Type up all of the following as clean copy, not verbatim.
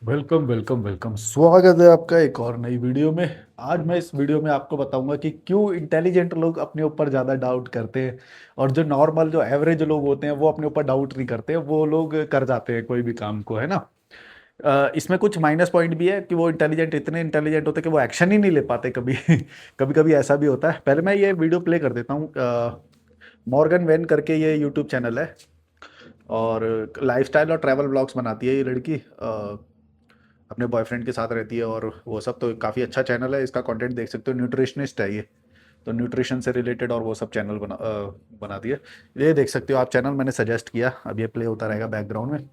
Welcome welcome welcome, स्वागत है आपका एक और नई वीडियो में। आज मैं इस वीडियो में आपको बताऊंगा कि क्यों इंटेलिजेंट लोग अपने ऊपर ज़्यादा डाउट करते हैं और जो नॉर्मल जो एवरेज लोग होते हैं वो अपने ऊपर डाउट नहीं करते, वो लोग कर जाते हैं कोई भी काम को, है ना। इसमें कुछ माइनस पॉइंट भी है कि वो इंटेलिजेंट इतने इंटेलिजेंट होते हैं कि वो एक्शन ही नहीं ले पाते कभी। कभी कभी ऐसा भी होता है। पहले मैं ये वीडियो प्ले कर देता हूँ। मॉर्गन वेन करके ये यूट्यूब चैनल है और लाइफस्टाइल और ट्रैवल ब्लॉग्स बनाती है ये लड़की। अपने बॉयफ्रेंड के साथ रहती है और वो सब, तो काफ़ी अच्छा चैनल है। इसका कंटेंट देख सकते हो, न्यूट्रिशनिस्ट है ये। तो न्यूट्रिशन से रिलेटेड और वो सब चैनल बनाती है। ये देख सकते हो आप चैनल, मैंने सजेस्ट किया, अब ये प्ले होता रहेगा बैकग्राउंड में।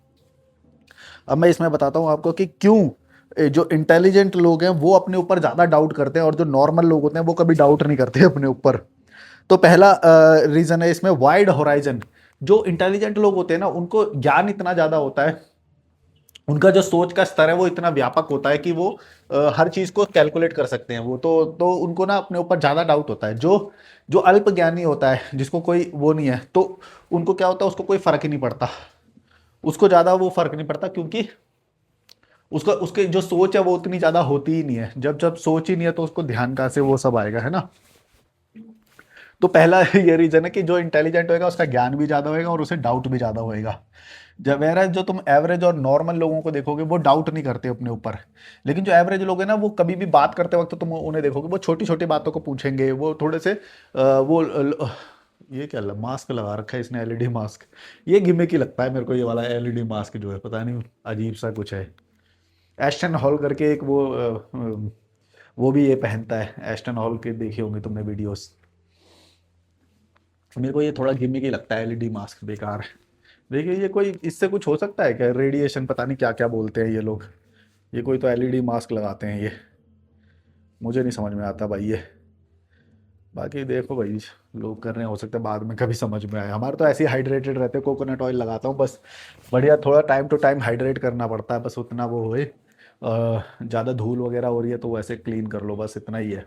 अब मैं इसमें बताता हूँ आपको कि क्यों जो इंटेलिजेंट लोग हैं वो अपने ऊपर ज़्यादा डाउट करते हैं और जो नॉर्मल लोग होते हैं वो कभी डाउट नहीं करते अपने ऊपर। तो पहला रीज़न है इसमें वाइड होराइजन। जो इंटेलिजेंट लोग होते हैं ना, उनको ज्ञान इतना ज़्यादा होता है, उनका जो सोच का स्तर है वो इतना व्यापक होता है कि वो हर चीज को कैलकुलेट कर सकते हैं। वो तो उनको ना अपने ऊपर ज्यादा डाउट होता है। जो जो अल्प ज्ञानी होता है, जिसको कोई वो नहीं है, तो उनको क्या होता है, उसको कोई फर्क ही नहीं पड़ता। उसको ज्यादा वो फर्क नहीं पड़ता, क्योंकि उसका उसके जो सोच है वो उतनी ज्यादा होती ही नहीं है। जब जब सोच ही नहीं है तो उसको ध्यान कहाँ से वो सब आएगा, है ना। तो पहला ये रीजन है कि जो इंटेलिजेंट होएगा उसका ज्ञान भी ज्यादा होएगा और उसे डाउट भी ज्यादा होएगा। जब वेरा जो तुम एवरेज और नॉर्मल लोगों को देखोगे वो डाउट नहीं करते अपने ऊपर। लेकिन जो एवरेज लोग हैं ना, वो कभी भी बात करते वक्त तुम उन्हें देखोगे वो छोटी छोटी बातों को पूछेंगे। वो थोड़े से ये क्या मास्क लगा रखा है इसने, एलईडी मास्क। ये गिमिक ही लगता है मेरे को, ये वाला एलईडी मास्क जो है, पता नहीं अजीब सा कुछ है। एस्टन हॉल करके एक वो भी ये पहनता है। एस्टन हॉल के देखे होंगे तुमने वीडियोस। मेरे को ये थोड़ा गिमिक ही लगता है, एलईडी मास्क बेकार है। देखिए, ये कोई इससे कुछ हो सकता है क्या? रेडिएशन पता नहीं क्या क्या बोलते हैं ये लोग। ये कोई तो एलईडी मास्क लगाते हैं ये, मुझे नहीं समझ में आता भाई ये। बाकी देखो भाई, लोग कर रहे हैं, हो सकता है बाद में कभी समझ में आए। हमारे तो ऐसे ही हाइड्रेटेड रहते हैं, कोकोनट ऑयल लगाता हूँ बस। बढ़िया, थोड़ा टाइम टू टाइम हाइड्रेट करना पड़ता है, बस उतना वो होए। ज़्यादा धूल वगैरह हो रही है तो वैसे क्लीन कर लो, बस इतना ही है।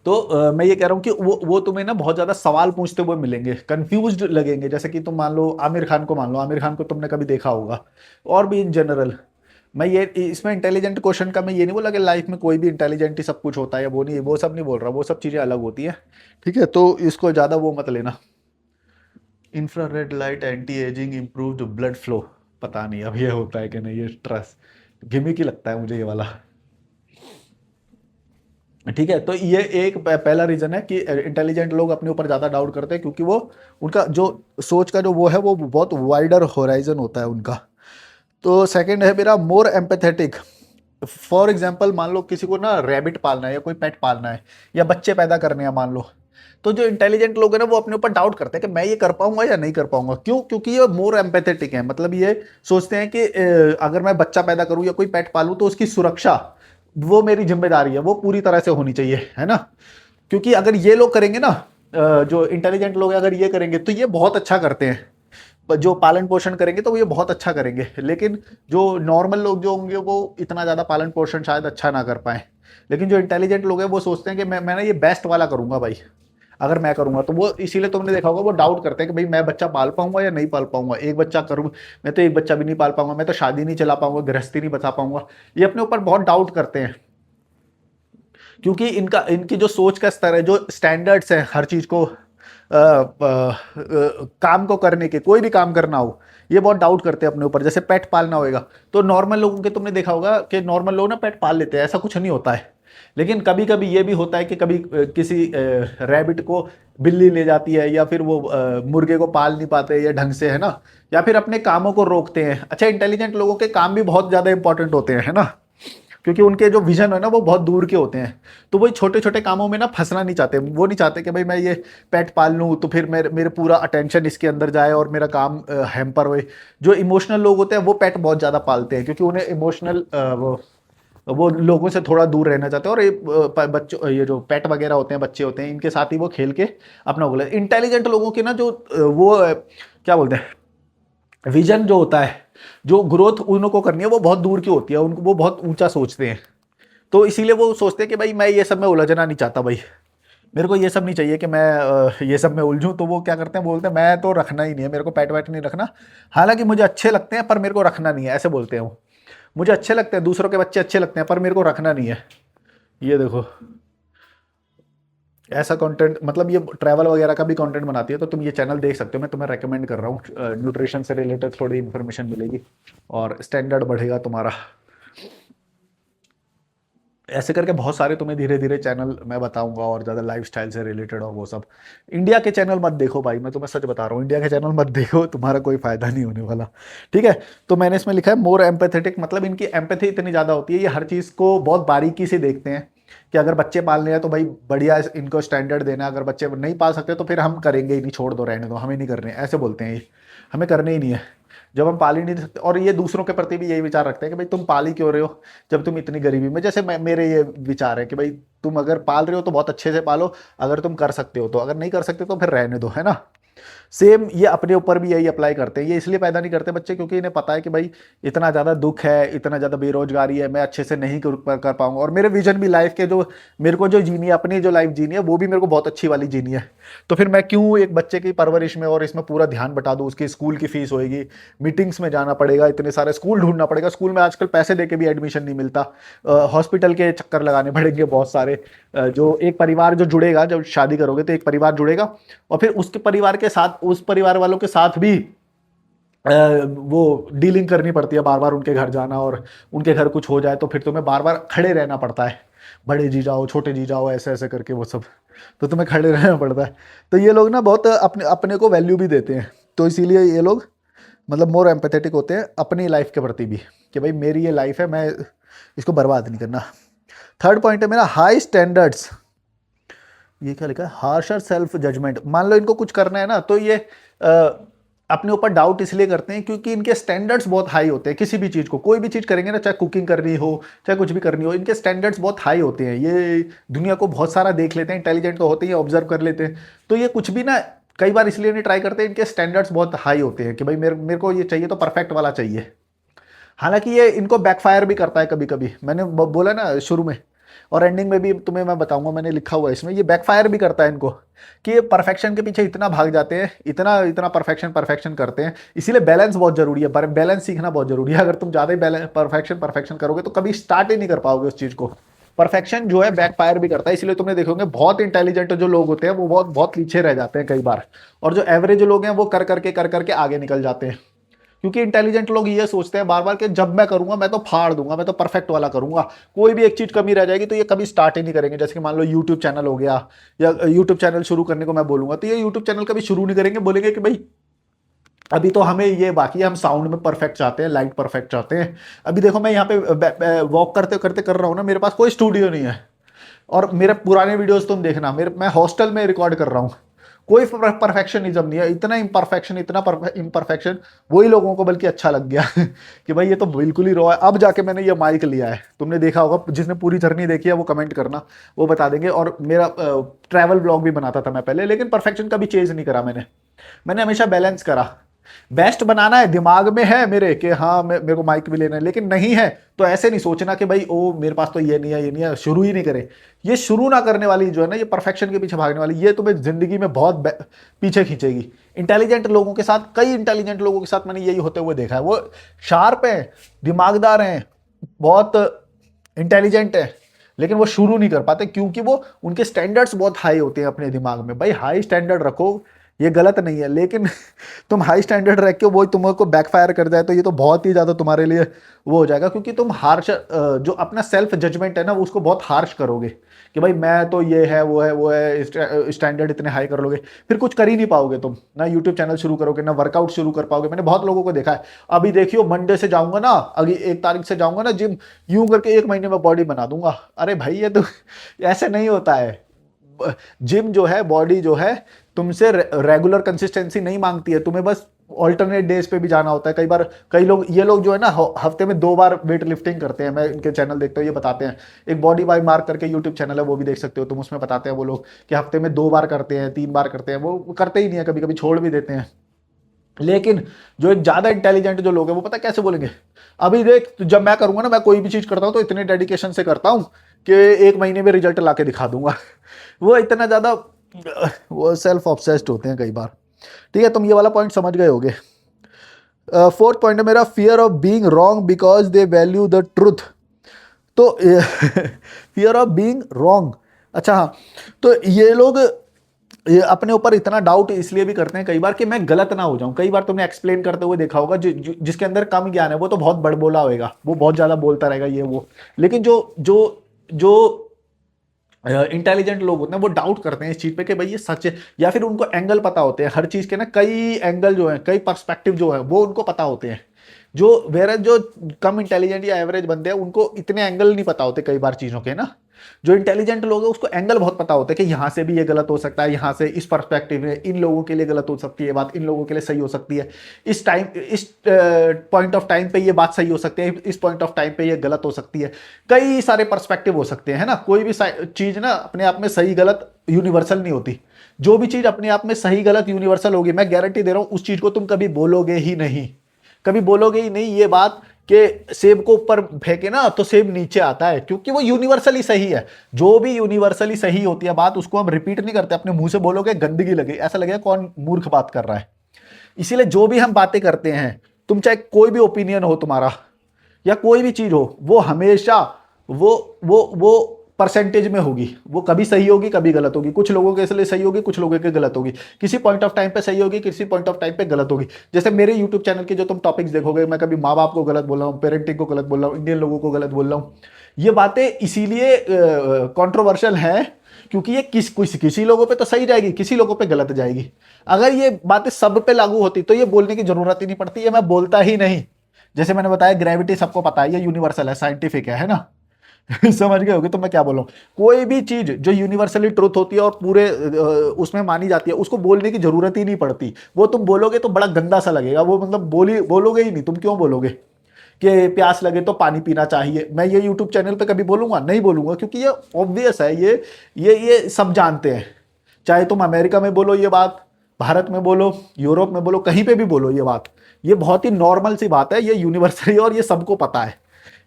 तो मैं ये कह रहा हूँ कि वो तुम्हें ना बहुत ज्यादा सवाल पूछते हुए मिलेंगे, कंफ्यूज्ड लगेंगे। जैसे कि तुम मान लो आमिर खान को, मान लो आमिर खान को तुमने कभी देखा होगा, और भी इन जनरल। मैं ये इसमें इंटेलिजेंट क्वेश्चन का मैं ये नहीं बोला कि लाइफ में कोई भी इंटेलिजेंट ही सब कुछ होता है, वो नहीं, वो सब नहीं बोल रहा, वो सब चीजें अलग होती है। ठीक है, तो इसको ज्यादा वो मत लेना। Infrared light anti ageing improved blood flow, पता नहीं अब ये होता है कि नहीं, ये ट्रस्ट गिमिक ही लगता है मुझे ये वाला। ठीक है, तो ये एक पहला रीजन है कि इंटेलिजेंट लोग अपने ऊपर ज्यादा डाउट करते हैं, क्योंकि वो उनका जो सोच का जो वो है वो बहुत वाइडर होराइजन होता है उनका। तो सेकंड है मेरा मोर एम्पैथेटिक। फॉर एग्जांपल, मान लो किसी को ना रैबिट पालना है या कोई पेट पालना है या बच्चे पैदा करने हैं मान लो। तो जो इंटेलिजेंट लोग हैं ना, वो अपने ऊपर डाउट करते हैं कि मैं ये कर पाऊंगा या नहीं कर पाऊंगा। क्यों? क्योंकि ये मोर एम्पैथेटिक है। मतलब ये सोचते हैं कि अगर मैं बच्चा पैदा करूं या कोई पेट पालूं तो उसकी सुरक्षा वो मेरी जिम्मेदारी है, वो पूरी तरह से होनी चाहिए, है ना। क्योंकि अगर ये लोग करेंगे ना, जो इंटेलिजेंट लोग हैं अगर ये करेंगे तो ये बहुत अच्छा करते हैं। जो पालन पोषण करेंगे तो वो ये बहुत अच्छा करेंगे। लेकिन जो नॉर्मल लोग जो होंगे वो इतना ज्यादा पालन पोषण शायद अच्छा ना कर पाए। लेकिन जो इंटेलिजेंट लोग हैं वो सोचते हैं कि मैं ना ये बेस्ट वाला करूंगा भाई। अगर मैं करूंगा तो वो, इसीलिए तुमने देखा होगा वो डाउट करते हैं कि भाई मैं बच्चा पाल पाऊंगा या नहीं पाल पाऊंगा, एक बच्चा करूँ, मैं तो एक बच्चा भी नहीं पाल पाऊंगा, मैं तो शादी नहीं चला पाऊंगा, गृहस्थी नहीं बचा पाऊंगा। ये अपने ऊपर बहुत डाउट करते हैं, क्योंकि इनका इनकी जो सोच का स्तर है, जो स्टैंडर्ड्स हैं हर चीज को काम को करने के, कोई भी काम करना हो, ये बहुत डाउट करते हैं अपने ऊपर। जैसे पेट पालना होएगा तो नॉर्मल लोगों के, तुमने देखा होगा कि नॉर्मल लोग ना पेट पाल लेते हैं, ऐसा कुछ नहीं होता है। लेकिन कभी कभी ये भी होता है कि कभी किसी रैबिट को बिल्ली ले जाती है, या फिर वो मुर्गे को पाल नहीं पाते या ढंग से, है ना। या फिर अपने कामों को रोकते हैं। अच्छा, इंटेलिजेंट लोगों के काम भी बहुत ज्यादा इंपॉर्टेंट होते हैं, है ना। क्योंकि उनके जो विजन है ना वो बहुत दूर के होते हैं। तो वो छोटे छोटे कामों में ना फंसना नहीं चाहते। वो नहीं चाहते कि भाई मैं ये पेट पाल लूँ तो फिर मेरे मेरे पूरा अटेंशन इसके अंदर जाए और मेरा काम हैम्पर होए। जो इमोशनल लोग होते हैं वो पेट बहुत ज़्यादा पालते हैं, क्योंकि उन्हें इमोशनल वो लोगों से थोड़ा दूर रहना चाहते हैं। और ये बच्चों, ये जो पेट वगैरह होते हैं, बच्चे होते हैं, इनके साथ ही वो खेल के अपना बोले। इंटेलिजेंट लोगों की ना जो क्या बोलते हैं, विजन जो होता है, जो ग्रोथ उनको करनी है वो बहुत दूर की होती है। उनको वो बहुत ऊंचा सोचते हैं। तो इसीलिए वो सोचते हैं कि भाई मैं ये सब में उलझना नहीं चाहता भाई। मेरे को ये सब नहीं चाहिए कि मैं ये सब में उलझूँ। तो वो क्या करते हैं, बोलते हैं मैं तो रखना ही नहीं है, मेरे को पेट वेट नहीं रखना। हालाँकि मुझे अच्छे लगते हैं पर मेरे को रखना नहीं है, ऐसे बोलते हैं वो। मुझे अच्छे लगते हैं, दूसरों के बच्चे अच्छे लगते हैं पर मेरे को रखना नहीं है। ये देखो, ऐसा कंटेंट, मतलब ये ट्रैवल वगैरह का भी कंटेंट बनाती है, तो तुम ये चैनल देख सकते हो, मैं तुम्हें रेकमेंड कर रहा हूँ। न्यूट्रिशन से रिलेटेड थोड़ी इन्फॉर्मेशन मिलेगी और स्टैंडर्ड बढ़ेगा तुम्हारा। ऐसे करके बहुत सारे तुम्हें धीरे धीरे चैनल मैं बताऊंगा, और ज़्यादा लाइफस्टाइल से रिलेटेड और वो सब। इंडिया के चैनल मत देखो भाई, मैं तुम्हें सच बता रहा हूँ, इंडिया के चैनल मत देखो, तुम्हारा कोई फायदा नहीं होने वाला। ठीक है। तो मैंने इसमें लिखा है मोर एम्पैथेटिक, मतलब इनकी एम्पैथी इतनी ज़्यादा होती है, ये हर चीज़ को बहुत बारीकी से देखते हैं कि अगर बच्चे पालने हैं तो भाई बढ़िया इनको स्टैंडर्ड देना है, अगर बच्चे नहीं पाल सकते तो फिर हम करेंगे ही नहीं, छोड़ दो, रहने दो, हमें नहीं करने, ऐसे बोलते हैं ये। हमें करने ही नहीं है जब हम पाल ही नहीं सकते। और ये दूसरों के प्रति भी यही विचार रखते हैं कि भाई तुम पाल ही क्यों रहे हो जब तुम इतनी गरीबी में। जैसे मेरे ये विचार है कि भाई तुम अगर पाल रहे हो तो बहुत अच्छे से पालो, अगर तुम कर सकते हो तो, अगर नहीं कर सकते तो फिर रहने दो, है ना। सेम ये अपने ऊपर भी यही अप्लाई करते हैं। ये इसलिए पैदा नहीं करते बच्चे क्योंकि इन्हें पता है कि भाई इतना ज़्यादा दुख है, इतना ज़्यादा बेरोजगारी है, मैं अच्छे से नहीं कर पाऊंगा। और मेरे विजन भी लाइफ के जो मेरे को जो जीनी है, अपनी जो लाइफ जीनी है, वो भी मेरे को बहुत अच्छी वाली जीनी है। तो फिर मैं क्यों एक बच्चे की परवरिश में और इसमें पूरा ध्यान बटा दूँ। उसकी स्कूल की फीस होएगी, मीटिंग्स में जाना पड़ेगा, इतने सारे स्कूल ढूंढना पड़ेगा, स्कूल में आजकल पैसे दे के भी एडमिशन नहीं मिलता, हॉस्पिटल के चक्कर लगाने पड़ेंगे बहुत सारे। जो एक परिवार जो जुड़ेगा, जब शादी करोगे तो एक परिवार जुड़ेगा, और फिर उसके परिवार के साथ, उस परिवार वालों के साथ भी वो डीलिंग करनी पड़ती है, बार बार उनके घर जाना, और उनके घर कुछ हो जाए तो फिर तुम्हें बार बार खड़े रहना पड़ता है। बड़े जी जाओ, छोटे जी जाओ, ऐसे ऐसे करके वो सब, तो तुम्हें खड़े रहना पड़ता है। तो ये लोग ना बहुत अपने अपने को वैल्यू भी देते हैं, तो इसीलिए ये लोग मतलब मोर एम्पैथेटिक होते हैं अपनी लाइफ के प्रति भी, कि भाई मेरी ये लाइफ है, मैं इसको बर्बाद नहीं करना। थर्ड पॉइंट है मेरा हाई स्टैंडर्ड्स। ये क्या लिखा है, हार्शर सेल्फ जजमेंट। मान लो इनको कुछ करना है ना, तो ये अपने ऊपर डाउट इसलिए करते हैं क्योंकि इनके स्टैंडर्ड्स बहुत हाई होते हैं। किसी भी चीज़ को, कोई भी चीज़ करेंगे ना, चाहे कुकिंग करनी हो, चाहे कुछ भी करनी हो, इनके स्टैंडर्ड्स बहुत हाई होते हैं। ये दुनिया को बहुत सारा देख लेते हैं, इंटेलिजेंट तो होते ही, ऑब्जर्व कर लेते हैं। तो ये कुछ भी ना, कई बार इसलिए नहीं ट्राई करते, इनके स्टैंडर्ड्स बहुत हाई होते हैं कि भाई मेरे मेरे को ये चाहिए तो परफेक्ट वाला चाहिए। हालांकि ये इनको बैकफायर भी करता है कभी कभी, मैंने बोला ना शुरू में, और एंडिंग में भी तुम्हें मैं बताऊंगा, मैंने लिखा हुआ है इसमें, ये बैकफायर भी करता है इनको, कि ये परफेक्शन के पीछे इतना भाग जाते हैं, इतना इतना परफेक्शन परफेक्शन करते हैं। इसीलिए बैलेंस बहुत जरूरी है, बैलेंस सीखना बहुत जरूरी है। अगर तुम ज्यादा ही बैलेंस परफेक्शन परफेक्शन करोगे तो कभी स्टार्ट ही नहीं कर पाओगे उस चीज को। परफेक्शन जो है बैकफायर भी करता है, इसलिए तुमने देखोगे बहुत इंटेलिजेंट जो लोग होते हैं वो बहुत बहुत पीछे रह जाते हैं कई बार, और जो एवरेज लोग हैं वो कर करके आगे निकल जाते हैं। क्योंकि इंटेलिजेंट लोग ये सोचते हैं बार बार कि जब मैं करूंगा मैं तो फाड़ दूंगा, मैं तो परफेक्ट वाला करूंगा, कोई भी एक चीज कमी रह जाएगी तो ये कभी स्टार्ट ही नहीं करेंगे। जैसे कि मान लो यूट्यूब चैनल हो गया, या यूट्यूब चैनल शुरू करने को मैं बोलूंगा तो ये यूट्यूब चैनल कभी शुरू नहीं करेंगे, बोलेंगे कि भाई अभी तो हमें ये बाकी है, हम साउंड में परफेक्ट चाहते हैं, लाइट परफेक्ट चाहते हैं। अभी देखो मैं यहाँ पे वॉक करते करते कर रहा हूँ ना, मेरे पास कोई स्टूडियो नहीं है, और मेरे पुराने वीडियोस तुम देखना, मेरे मैं हॉस्टल में रिकॉर्ड कर रहा हूँ, कोई परफेक्शनिज्म नहीं है। इतना इम्परफेक्शन, इतना इम्परफेक्शन वही लोगों को बल्कि अच्छा लग गया कि भाई ये तो बिल्कुल ही रॉ है। अब जाके मैंने ये माइक लिया है, तुमने देखा होगा, जिसने पूरी जर्नी देखी है वो कमेंट करना, वो बता देंगे। और मेरा ट्रैवल ब्लॉग भी बनाता था मैं पहले, लेकिन परफेक्शन कभी चेंज नहीं करा मैंने। मैंने हमेशा बैलेंस करा। बेस्ट बनाना है, दिमाग में है मेरे कि हाँ मेरे को माइक भी लेना है, लेकिन नहीं है तो ऐसे नहीं सोचना कि भाई ओ मेरे पास तो ये नहीं है, ये नहीं है, शुरू ही नहीं करे। ये शुरू ना करने वाली जो है ना, ये परफेक्शन के पीछे भागने वाली, ये तुम्हें जिंदगी में बहुत पीछे खींचेगी। इंटेलिजेंट लोगों के साथ, कई इंटेलिजेंट लोगों के साथ मैंने यही होते हुए देखा है। वो शार्प है, दिमागदार हैं, बहुत इंटेलिजेंट है, लेकिन वो शुरू नहीं कर पाते क्योंकि वो उनके स्टैंडर्ड्स बहुत हाई होते हैं अपने दिमाग में। भाई हाई स्टैंडर्ड रखो, ये गलत नहीं है, लेकिन तुम हाई स्टैंडर्ड रख के वो तुमको बैकफायर कर जाए तो ये तो बहुत ही ज़्यादा तुम्हारे लिए वो हो जाएगा। क्योंकि तुम हार्श, जो अपना सेल्फ जजमेंट है ना, वो उसको बहुत हार्श करोगे कि भाई मैं तो ये है वो है वो है, स्टैंडर्ड इतने हाई कर लोगे, फिर कुछ कर ही नहीं पाओगे तुम, ना यूट्यूब चैनल शुरू करोगे, ना वर्कआउट शुरू कर पाओगे। मैंने बहुत लोगों को देखा है, अभी देखियो मंडे से जाऊंगा ना, अभी 1 तारीख से जाऊंगा ना जिम, यूं करके 1 महीने में बॉडी बना दूंगा। अरे भाई ये तो ऐसे नहीं होता है। जिम जो है, बॉडी जो है, तुमसे रेगुलर कंसिस्टेंसी नहीं मांगती है, तुम्हें बस ऑल्टरनेट डेज पे भी जाना होता है। कई बार कई लोग, ये लोग जो है ना हफ्ते में 2 बार वेट लिफ्टिंग करते हैं, मैं इनके चैनल देखता हूँ, ये बताते हैं। एक बॉडी बाय मार्क करके यूट्यूब चैनल है, वो भी देख सकते हो तुम, उसमें बताते हैं वो लोग कि हफ्ते में 2 बार करते हैं, 3 बार करते हैं। वो करते ही नहीं है, कभी कभी छोड़ भी देते हैं। लेकिन जो एक ज्यादा इंटेलिजेंट जो लोग हैं वो पता कैसे बोलेंगे, अभी देख तो जब मैं करूंगा ना, मैं कोई भी चीज करता हूं तो इतने डेडिकेशन से करता हूं कि 1 महीने में रिजल्ट ला के दिखा दूंगा। वो इतना ज़्यादा वो सेल्फ ऑब्सेस्ड होते हैं कई बार। ठीक है, तुम ये वाला पॉइंट समझ गए होगे। फोर्थ पॉइंट है मेरा, fear of being wrong because they value the truth. तो फियर ऑफ बीइंग रॉन्ग, अच्छा हाँ, तो ये लोग ये अपने ऊपर इतना डाउट इसलिए भी करते हैं कई बार कि मैं गलत ना हो जाऊं। कई बार तुमने एक्सप्लेन करते हुए देखा होगा, जिसके अंदर कम ज्ञान है वो तो बहुत बड़बोला होएगा, वो बहुत ज्यादा बोलता रहेगा ये वो, लेकिन जो जो जो इंटेलिजेंट लोग होते हैं वो डाउट करते हैं इस चीज पे कि भाई ये सच है, या फिर उनको एंगल पता होते हैं हर चीज के ना, कई एंगल जो है, कई पर्सपेक्टिव जो है वो उनको पता होते हैं। जो वेरे जो कम इंटेलिजेंट या एवरेज बंदे हैं उनको इतने एंगल नहीं पता होते कई बार चीजों के ना। जो इंटेलिजेंट लोग हैं उसको एंगल बहुत पता होता है कि यहाँ से भी ये गलत हो सकता है, यहाँ से इस पर्सपेक्टिव में इन लोगों के लिए गलत हो सकती है बात, इन लोगों के लिए सही हो सकती है, इस टाइम इस पॉइंट ऑफ टाइम पे ये बात सही हो सकती है, इस पॉइंट ऑफ टाइम पे ये गलत हो सकती है। कई सारे पर्सपेक्टिव हो सकते हैं, है ना। कोई भी चीज ना अपने आप में सही गलत यूनिवर्सल नहीं होती। जो भी चीज अपने आप में सही गलत यूनिवर्सल होगी, मैं गारंटी दे रहा हूं उस चीज को तुम कभी बोलोगे ही नहीं, कभी बोलोगे ही नहीं ये बात कि सेब को ऊपर फेंके ना तो सेब नीचे आता है, क्योंकि वो यूनिवर्सली सही है। जो भी यूनिवर्सली सही होती है बात, उसको हम रिपीट नहीं करते, अपने मुंह से बोलोगे गंदगी लगे, ऐसा लगेगा कौन मूर्ख बात कर रहा है। इसीलिए जो भी हम बातें करते हैं, तुम चाहे कोई भी ओपिनियन हो तुम्हारा या कोई भी चीज हो, वो हमेशा वो परसेंटेज में होगी। वो कभी सही होगी कभी गलत होगी, कुछ लोगों के लिए सही होगी कुछ लोगों के गलत होगी, किसी पॉइंट ऑफ टाइम पे सही होगी किसी पॉइंट ऑफ टाइम पे गलत होगी। जैसे मेरे यूट्यूब चैनल के जो तुम टॉपिक्स देखोगे, मैं कभी माँ बाप को गलत बोल रहा हूँ, पेरेंटिंग को गलत बोल रहा हूँ, इंडियन लोगों को गलत बोल रहा हूँ। ये बातें इसीलिए कंट्रोवर्शियल हैं क्योंकि ये किसी लोगों पे तो सही जाएगी, किसी लोगों पे गलत जाएगी। अगर ये बातें सब पे लागू होती तो ये बोलने की जरूरत ही नहीं पड़ती, ये मैं बोलता ही नहीं। जैसे मैंने बताया ग्रेविटी सबको पता है, ये यूनिवर्सल है, साइंटिफिक है ना। समझ गए होगे तो मैं क्या बोल रहा हूँ। कोई भी चीज जो यूनिवर्सली ट्रुथ होती है और पूरे उसमें मानी जाती है, उसको बोलने की जरूरत ही नहीं पड़ती। वो तुम बोलोगे तो बड़ा गंदा सा लगेगा, वो मतलब बोलोगे ही नहीं। तुम क्यों बोलोगे कि प्यास लगे तो पानी पीना चाहिए? मैं ये यूट्यूब चैनल पे कभी बोलूंगा? नहीं बोलूंगा, क्योंकि ये ऑब्वियस है, ये सब जानते हैं। चाहे तुम अमेरिका में बोलो ये बात, भारत में बोलो, यूरोप में बोलो, कहीं पे भी बोलो ये बात, ये बहुत ही नॉर्मल सी बात है, ये यूनिवर्सल और ये सबको पता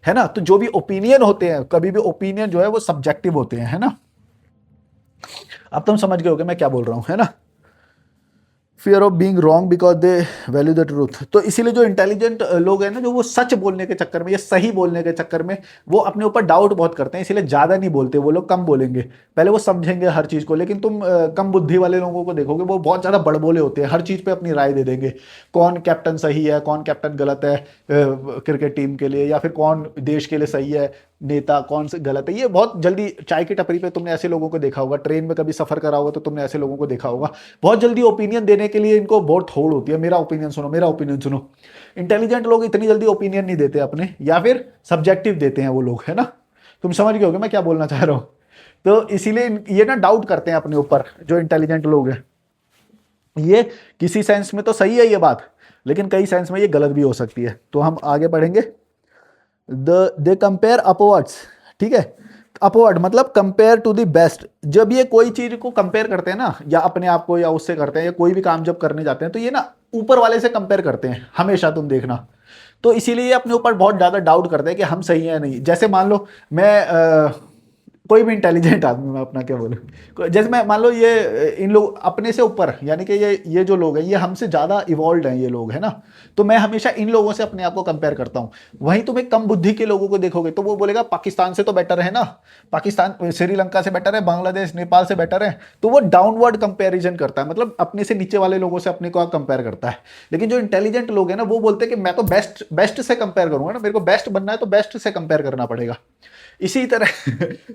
है ना। तो जो भी ओपिनियन होते हैं, कभी भी ओपिनियन जो है वो सब्जेक्टिव होते हैं, है ना। अब तुम समझ गए होगे मैं क्या बोल रहा हूं, है ना। Fear of being wrong because they value the truth. तो इसीलिए जो इंटेलिजेंट लोग हैं ना, जो वो सच बोलने के चक्कर में या सही बोलने के चक्कर में वो अपने ऊपर डाउट बहुत करते हैं, इसीलिए ज्यादा नहीं बोलते। वो लोग कम बोलेंगे, पहले वो समझेंगे हर चीज को। लेकिन तुम कम बुद्धि वाले लोगों को देखोगे, वो बहुत ज्यादा बड़बोले होते हैं, हर चीज पे अपनी राय दे देंगे। कौन कैप्टन सही है, कौन कैप्टन गलत है क्रिकेट टीम के लिए, या फिर कौन देश के लिए सही है नेता, कौन से गलत है। ये बहुत जल्दी, चाय की टपरी पे तुमने ऐसे लोगों को देखा होगा, ट्रेन में कभी सफर करा होगा तो तुमने ऐसे लोगों को देखा होगा। बहुत जल्दी ओपिनियन देने के लिए इनको बहुत होड़ होती है, मेरा ओपिनियन सुनो, मेरा ओपिनियन सुनो। इंटेलिजेंट लोग इतनी जल्दी ओपिनियन नहीं देते अपने, या फिर सब्जेक्टिव देते हैं वो लोग, है ना। तुम समझ गए होगे मैं क्या बोलना चाह रहा हूं। तो इसीलिए ये ना डाउट करते हैं अपने ऊपर, जो इंटेलिजेंट लोग हैं। ये किसी सेंस में तो सही है ये बात, लेकिन कई सेंस में ये गलत भी हो सकती है। तो हम आगे बढ़ेंगे। दे कंपेयर अपवर्ड्स, ठीक है। अपवर्ड मतलब कंपेयर टू द बेस्ट। जब ये कोई चीज को कंपेयर करते हैं ना, या अपने आप को या उससे करते हैं, या कोई भी काम जब करने जाते हैं, तो ये ना ऊपर वाले से कंपेयर करते हैं हमेशा, तुम देखना। तो इसीलिए ये अपने ऊपर बहुत ज्यादा डाउट करते हैं कि हम सही हैं या नहीं। जैसे मान लो मैं कोई भी इंटेलिजेंट आदमी, मैं अपना क्या बोलूं, जैसे मैं मान लो ये इन लोग अपने से ऊपर, यानी कि ये जो लोग हैं ये हमसे ज्यादा इवॉल्व हैं ये लोग, है ना। तो मैं हमेशा इन लोगों से अपने आप को कंपेयर करता हूं। वहीं तुम एक कम बुद्धि के लोगों को देखोगे तो वो बोलेगा पाकिस्तान से तो बेटर है ना, पाकिस्तान श्रीलंका से बेटर है, बांग्लादेश नेपाल से बेटर है। तो वो डाउनवर्ड कंपेरिजन करता है, मतलब अपने से नीचे वाले लोगों से अपने को कंपेयर करता है। लेकिन जो इंटेलिजेंट लोग हैं ना, वो बोलते हैं कि मैं तो बेस्ट से कंपेयर करूंगा ना, मेरे को बेस्ट बनना है तो बेस्ट से कंपेयर करना पड़ेगा। इसी तरह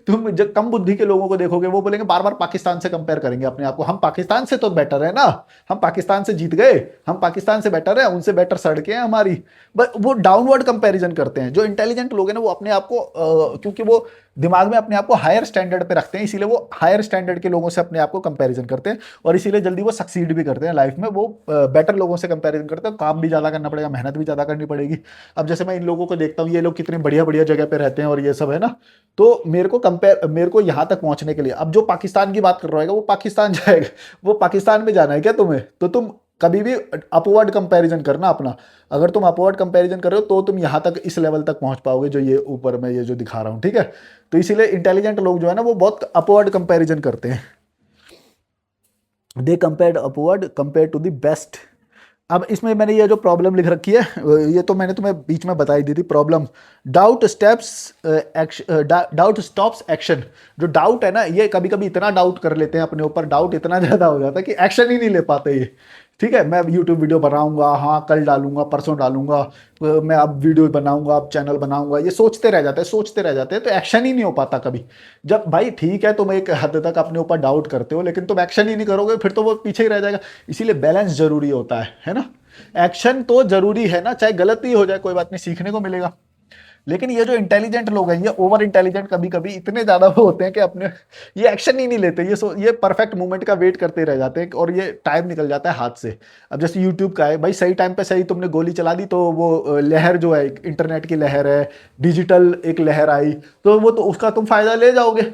तुम जब कम बुद्धि के लोगों को देखोगे, वो बोलेंगे बार बार पाकिस्तान से कंपेयर करेंगे अपने आप को, हम पाकिस्तान से तो बेटर है ना, हम पाकिस्तान से जीत गए, हम पाकिस्तान से बेटर है, उनसे बेटर सड़कें हैं हमारी। बट वो डाउनवर्ड कंपैरिजन करते हैं। जो इंटेलिजेंट लोग हैं ना, वो अपने आप को क्योंकि वो दिमाग में अपने आप को हायर स्टैंडर्ड पे रखते हैं, इसीलिए वो हायर स्टैंडर्ड के लोगों से अपने आप को कंपैरिजन करते हैं, और इसीलिए जल्दी वो सक्सीड भी करते हैं लाइफ में। वो बेटर लोगों से कंपैरिजन करते हैं, काम भी ज्यादा करना पड़ेगा, मेहनत भी ज्यादा करनी पड़ेगी। अब जैसे मैं इन लोगों को देखता हूँ, ये लोग कितने बढ़िया बढ़िया जगह पे रहते हैं और ये सब, है ना। तो मेरे को यहाँ तक पहुंचने के लिए, अब जो पाकिस्तान की बात कर रहा है वो पाकिस्तान जाएगा, वो पाकिस्तान में जाना है क्या तुम्हें, तो तुम कभी भी अपवर्ड कंपैरिजन करना अपना। अगर तुम अपवर्ड कंपैरिजन कर रहे हो तो तुम यहाँ तक, इस लेवल तक पहुंच पाओगे जो ये ऊपर मैं ये जो दिखा रहा हूँ, ठीक है। तो इसीलिए इंटेलिजेंट लोग जो है ना वो बहुत अपवर्ड कंपैरिजन करते हैं। They compared upward compare to the best. अब इसमें मैंने ये जो प्रॉब्लम लिख रखी है, ये तो मैंने तुम्हें बीच में बताई दी थी problem. Doubt steps doubt stops action. जो डाउट है ना, ये कभी कभी इतना डाउट कर लेते हैं अपने ऊपर, डाउट इतना ज़्यादा हो जाता है कि एक्शन ही नहीं ले पाते ये। ठीक है, मैं यूट्यूब वीडियो बनाऊंगा, हाँ कल डालूंगा, परसों डालूंगा, मैं अब वीडियो बनाऊंगा, अब चैनल बनाऊंगा, ये सोचते रह जाते हैं, सोचते रह जाते हैं, तो एक्शन ही नहीं हो पाता कभी। जब भाई ठीक है तुम एक हद तक अपने ऊपर डाउट करते हो, लेकिन तुम एक्शन ही नहीं करोगे फिर तो वो पीछे ही रह जाएगा। इसीलिए बैलेंस जरूरी होता है ना। एक्शन तो जरूरी है ना, चाहे गलती हो जाए कोई बात नहीं, सीखने को मिलेगा। लेकिन ये जो इंटेलिजेंट लोग हैं, ये ओवर इंटेलिजेंट कभी कभी इतने ज्यादा वो होते हैं कि अपने ये एक्शन ही नहीं लेते, ये परफेक्ट मोमेंट का वेट करते रह जाते हैं और ये टाइम निकल जाता है हाथ से। अब जैसे यूट्यूब का है भाई, सही टाइम पे सही तुमने गोली चला दी तो वो लहर जो है, इंटरनेट की लहर है, डिजिटल एक लहर आई, तो वो तो उसका तुम फायदा ले जाओगे।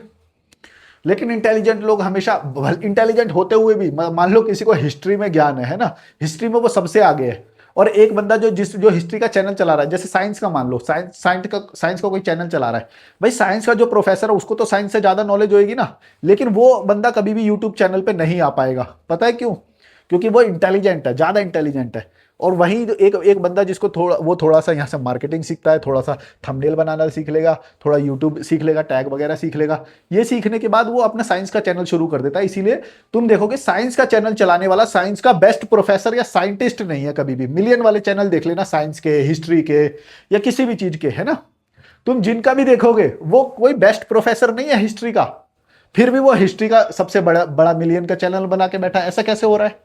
लेकिन इंटेलिजेंट लोग हमेशा, इंटेलिजेंट होते हुए भी, मान लो किसी को हिस्ट्री में ज्ञान है ना, हिस्ट्री में वो सबसे आगे है, और एक बंदा जो हिस्ट्री का चैनल चला रहा है, जैसे साइंस का मान लो, साइंस का कोई चैनल चला रहा है, भाई साइंस का जो प्रोफेसर है उसको तो साइंस से ज्यादा नॉलेज होगी ना, लेकिन वो बंदा कभी भी यूट्यूब चैनल पे नहीं आ पाएगा। पता है क्यों? क्योंकि वो इंटेलिजेंट है, ज्यादा इंटेलिजेंट है। और वहीं जो एक एक बंदा जिसको थोड़ा सा यहाँ से मार्केटिंग सीखता है, थोड़ा सा थंबनेल बनाना सीख लेगा, थोड़ा यूट्यूब सीख लेगा, टैग वगैरह सीख लेगा, ये सीखने के बाद वो अपना साइंस का चैनल शुरू कर देता है। इसीलिए तुम देखोगे साइंस का चैनल चलाने वाला साइंस का बेस्ट प्रोफेसर या साइंटिस्ट नहीं है कभी भी। मिलियन वाले चैनल देख लेना, साइंस के, हिस्ट्री के, या किसी भी चीज के, है ना, तुम जिनका भी देखोगे वो कोई बेस्ट प्रोफेसर नहीं है हिस्ट्री का, फिर भी वो हिस्ट्री का सबसे बड़ा बड़ा मिलियन का चैनल बना के बैठा है। ऐसा कैसे हो रहा है?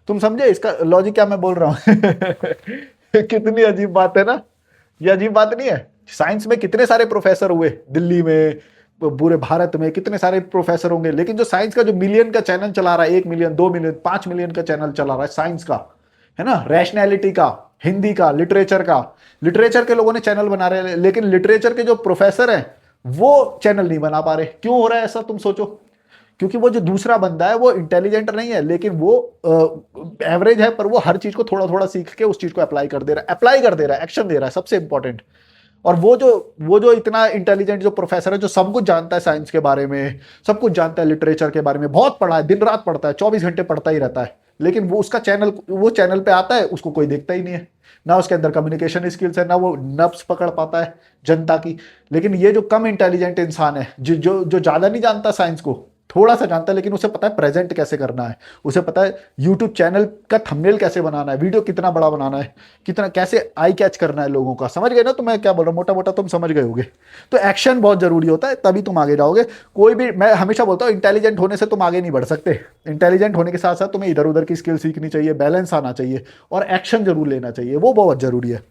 तुम समझे इसका लॉजिक क्या मैं बोल रहा हूं? कितनी अजीब बात है ना। ये अजीब बात नहीं है? साइंस में कितने सारे प्रोफेसर हुए दिल्ली में, पूरे भारत में कितने सारे प्रोफेसर होंगे, लेकिन जो साइंस का जो मिलियन का चैनल चला रहा है, 1 मिलियन, 2 मिलियन, 5 मिलियन का चैनल चला रहा है साइंस का, है ना, रैशनैलिटी का, हिंदी का, लिटरेचर का, लिटरेचर के लोगों ने चैनल बना रहे हैं, लेकिन लिटरेचर के जो प्रोफेसर हैं वो चैनल नहीं बना पा रहे। क्यों हो रहा है ऐसा, तुम सोचो। क्योंकि वो जो दूसरा बंदा है वो इंटेलिजेंट नहीं है, लेकिन वो एवरेज है, पर वो हर चीज को थोड़ा थोड़ा सीख के उस चीज को अप्लाई कर दे रहा है, एक्शन दे रहा है, सबसे इंपॉर्टेंट। और वो जो इतना इंटेलिजेंट जो प्रोफेसर है, जो सब कुछ जानता है साइंस के बारे में, सब कुछ जानता है, लिटरेचर के बारे में बहुत पढ़ा है, दिन रात पढ़ता है, 24 घंटे पढ़ता ही रहता है, लेकिन वो चैनल पे आता है, उसको कोई देखता ही नहीं है। ना उसके अंदर कम्युनिकेशन स्किल्स है, ना वो नब्स पकड़ पाता है जनता की। लेकिन ये जो कम इंटेलिजेंट इंसान है, जो ज्यादा नहीं जानता साइंस को, थोड़ा सा जानता है, लेकिन उसे पता है प्रेजेंट कैसे करना है, उसे पता है यूट्यूब चैनल का थंबनेल कैसे बनाना है, वीडियो कितना बड़ा बनाना है, कितना कैसे आई कैच करना है लोगों का। समझ गए ना? तो मैं क्या बोल रहा हूँ, मोटा मोटा तुम समझ गए होगे। तो एक्शन बहुत जरूरी होता है, तभी तुम आगे जाओगे। कोई भी, मैं हमेशा बोलता हूँ, इंटेलिजेंट होने से तुम आगे नहीं बढ़ सकते। इंटेलिजेंट होने के साथ साथ तुम्हें इधर उधर की स्किल सीखनी चाहिए, बैलेंस आना चाहिए, और एक्शन जरूर लेना चाहिए, वो बहुत जरूरी है।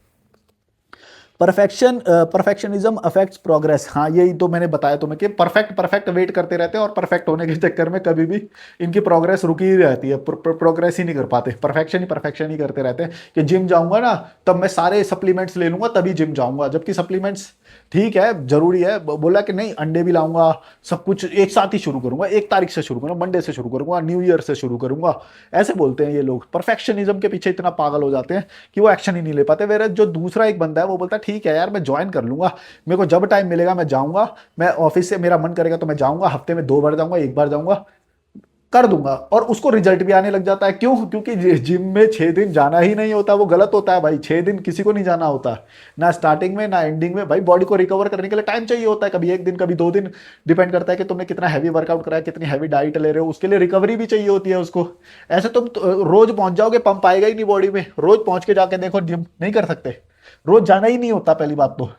Perfectionism affects progress. हाँ, यही तो मैंने बताया तुम्हें कि परफेक्ट वेट करते रहते हैं, और परफेक्ट होने के चक्कर में कभी भी इनकी प्रोग्रेस रुकी ही रहती है, प्रोग्रेस ही नहीं कर पाते, परफेक्शन ही करते रहते हैं। कि जिम जाऊंगा ना तब मैं सारे सप्लीमेंट्स ले लूंगा तभी जिम जाऊंगा, जबकि सप्लीमेंट्स ठीक है, जरूरी है, बोला कि नहीं अंडे भी लाऊंगा, सब कुछ एक साथ ही शुरू करूंगा, 1 तारीख से शुरू करूंगा, मंडे से शुरू करूंगा, न्यू ईयर से शुरू करूंगा, ऐसे बोलते हैं ये लोग। परफेक्शनिज्म के पीछे इतना पागल हो जाते हैं कि वो एक्शन ही नहीं ले पाते। वेरे जो दूसरा एक बंदा है वो बोलता है ठीक है यार मैं ज्वाइन कर लूंगा, मेरे को जब टाइम मिलेगा मैं जाऊंगा, मैं ऑफिस से मेरा मन करेगा तो मैं जाऊंगा, हफ्ते में 2 बार जाऊंगा, 1 बार जाऊंगा, कर दूंगा, और उसको रिजल्ट भी आने लग जाता है। क्यों? क्योंकि जिम में 6 दिन जाना ही नहीं होता, वो गलत होता है भाई। 6 दिन किसी को नहीं जाना होता, ना स्टार्टिंग में ना एंडिंग में। भाई बॉडी को रिकवर करने के लिए टाइम चाहिए होता है, कभी 1 दिन कभी 2 दिन, डिपेंड करता है कि तुमने कितना हैवी वर्कआउट करा है, कितनी हैवी डाइट ले रहे हो, उसके लिए रिकवरी भी चाहिए होती है उसको। ऐसे तुम रोज पहुंच जाओगे, पंप आएगा ही नहीं बॉडी में। रोज पहुंच के जाके देखो, जिम नहीं कर सकते, रोज जाना ही नहीं होता पहली बात तो।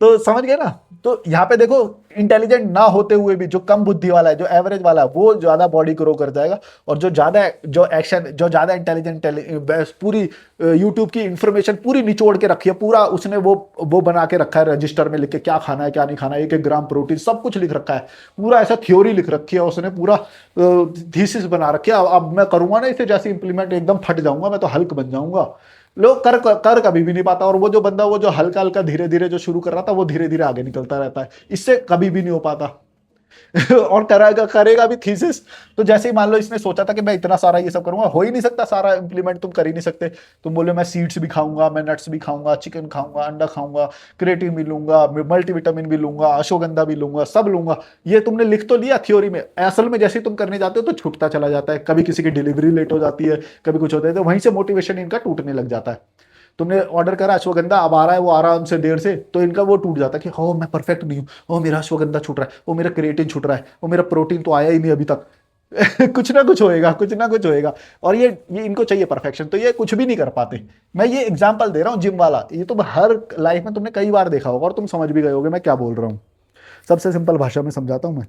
तो समझ गए ना? तो यहाँ पे देखो, इंटेलिजेंट ना होते हुए भी जो कम बुद्धि वाला है, जो एवरेज वाला है, वो ज्यादा बॉडी ग्रो कर जाएगा। और जो ज्यादा इंटेलिजेंट, पूरी यूट्यूब की इंफॉर्मेशन पूरी निचोड़ के रखी है, पूरा उसने वो बना के रखा है, रजिस्टर में लिख के क्या खाना है क्या नहीं खाना है, 1-1 ग्राम प्रोटीन, सब कुछ लिख रखा है, पूरा ऐसा थ्योरी लिख रखी है उसने, पूरा थीसिस बना रखी है। अब मैं करूंगा ना इसे जैसे इंप्लीमेंट, एकदम फट जाऊंगा मैं, तो हल्क बन जाऊंगा। लोग कर कभी भी नहीं पाता। और वो जो बंदा, वो जो हल्का हल्का धीरे धीरे जो शुरू कर रहा था, वो धीरे धीरे आगे निकलता रहता है, इससे कभी भी नहीं हो पाता। और करेगा करेगा भी थीसिस। तो जैसे ही मान लो इसने सोचा था कि मैं इतना सारा ये सब करूंगा, हो ही नहीं सकता सारा इंप्लीमेंट, तुम कर ही नहीं सकते। तुम बोले मैं सीड्स भी खाऊंगा, मैं नट्स भी खाऊंगा, चिकन खाऊंगा, अंडा खाऊंगा, क्रिएटिन भी लूंगा, मल्टीविटामिन भी लूंगा, अश्वगंधा भी लूंगा, सब लूंगा। ये तुमने लिख तो लिया थ्योरी में, असल में जैसे ही तुम करने जाते हो तो छूटता चला जाता है। कभी किसी की डिलीवरी लेट हो जाती है, कभी कुछ होता है, तो वहीं से मोटिवेशन इनका टूटने लग जाता है। तुमने ऑर्डर करा अश्वगंधा, अब आ रहा है वो आराम से देर से, तो इनका वो टूट जाता है कि हो मैं परफेक्ट नहीं हूँ, ओ मेरा अश्वगंधा छूट रहा है, ओ मेरा क्रिएटिन छूट रहा है, ओ मेरा प्रोटीन तो आया ही नहीं अभी तक। कुछ ना कुछ होएगा, कुछ ना कुछ होएगा। और ये इनको चाहिए परफेक्शन, तो ये कुछ भी नहीं कर पाते। मैं ये एग्जांपल दे रहा हूँ जिम वाला, ये तुम हर लाइफ में तुमने कई बार देखा होगा और तुम समझ भी गए होगे मैं क्या बोल रहा हूँ। सबसे सिंपल भाषा में समझाता हूँ मैं।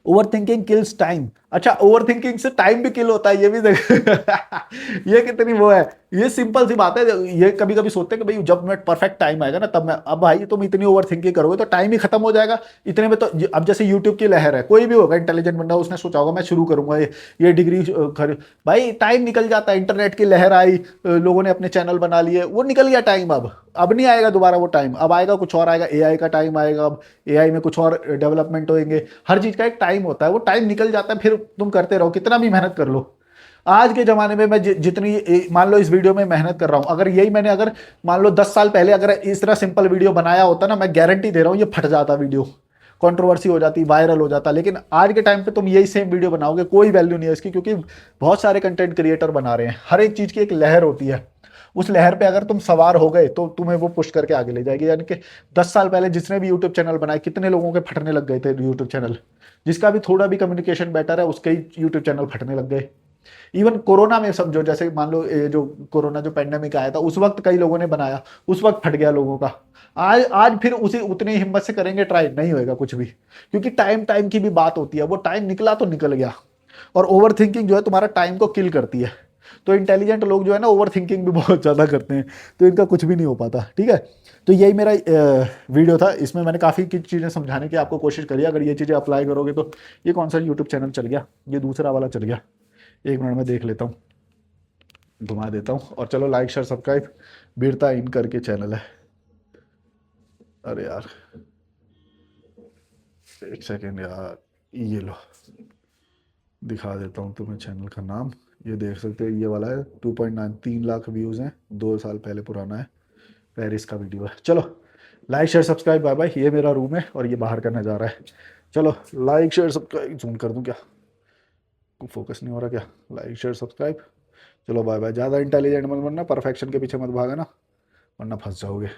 Over thinking kills time. अच्छा, ओवर थिंकिंग से टाइम भी किल होता है, ये भी देख। ये कितनी वो है। ये सिंपल सी बात है। ये कभी कभी सोचते हैं कि भाई जब मैं परफेक्ट टाइम आएगा ना तब मैं, अब भाई तुम इतनी ओवर थिंकिंग करोगे तो टाइम ही खत्म हो जाएगा इतने में। तो अब जैसे यूट्यूब की लहर है, कोई भी होगा इंटेलिजेंट बंदा, उसने सोचा होगा मैं शुरू करूंगा ये डिग्री भाई टाइम निकल जाता है। इंटरनेट की लहर आई, लोगों ने अपने चैनल बना लिए, वो निकल गया टाइम। अब नहीं आएगा दोबारा वो टाइम, अब आएगा कुछ और, आएगा एआई का टाइम आएगा। अब एआई में कुछ और डेवलपमेंट होंगे। हर चीज का एक टाइम होता है, वो टाइम निकल जाता है, फिर तुम करते रहो कितना भी मेहनत कर लो। आज के जमाने में मैं जितनी मान लो इस वीडियो में मेहनत कर रहा हूं, अगर यही मैंने अगर मान लो 10 साल पहले अगर इस तरह सिंपल वीडियो बनाया होता ना, मैं गारंटी दे रहा हूं ये फट जाता वीडियो, कंट्रोवर्सी हो जाती, वायरल हो जाता। लेकिन आज के टाइम पे तुम यही सेम वीडियो बनाओगे, कोई वैल्यू नहीं है इसकी, क्योंकि बहुत सारे कंटेंट क्रिएटर बना रहे हैं। हर एक चीज की एक लहर होती है, उस लहर पे अगर तुम सवार हो गए तो तुम्हें वो पुश करके आगे ले जाएगी। यानी कि 10 साल पहले जिसने भी यूट्यूब चैनल बनाए, कितने लोगों के फटने लग गए थे यूट्यूब चैनल। जिसका भी थोड़ा भी कम्युनिकेशन बेटर है उसके ही यूट्यूब चैनल फटने लग गए। इवन कोरोना में समझो, जैसे मान लो ये जो कोरोना जो पेंडेमिक आया था, उस वक्त कई लोगों ने बनाया, उस वक्त फट गया लोगों का। आज आज फिर उसी उतनी हिम्मत से करेंगे ट्राई, नहीं होएगा कुछ भी। क्योंकि टाइम टाइम की भी बात होती है, वो टाइम निकला तो निकल गया। और ओवर थिंकिंग जो है तुम्हारा टाइम को किल करती है। तो इंटेलिजेंट लोग जो है ना ओवर थिंकिंग भी बहुत ज़्यादा करते हैं, तो इनका कुछ भी नहीं हो पाता। ठीक है, तो यही मेरा वीडियो था। इसमें मैंने काफ़ी चीज़ें समझाने की आपको कोशिश करी। अगर ये चीज़ें अप्लाई करोगे तो ये कौन सा यूट्यूब चैनल चल गया, ये दूसरा वाला चल गया। एक मिनट में देख लेता हूँ, घुमा देता हूँ। और चलो लाइक शेयर सब्सक्राइब, वीरता इन करके चैनल है। अरे यार एक सेकेंड यार, ये लो दिखा देता हूँ तुम्हें चैनल का नाम। ये देख सकते हो, ये वाला है 2.9 3 लाख व्यूज़ हैं, 2 साल पहले पुराना है, पेरिस का वीडियो है। चलो like share subscribe, bye bye. ये मेरा रूम है और ये बाहर का नज़ारा है। चलो लाइक शेयर सब्सक्राइब, जूम कर दूँ क्या, फोकस नहीं हो रहा क्या, लाइक शेयर सब्सक्राइब। चलो बाय बाय। ज़्यादा इंटेलिजेंट मत बनना, परफेक्शन के पीछे मत भागना, वरना फंस जाओगे।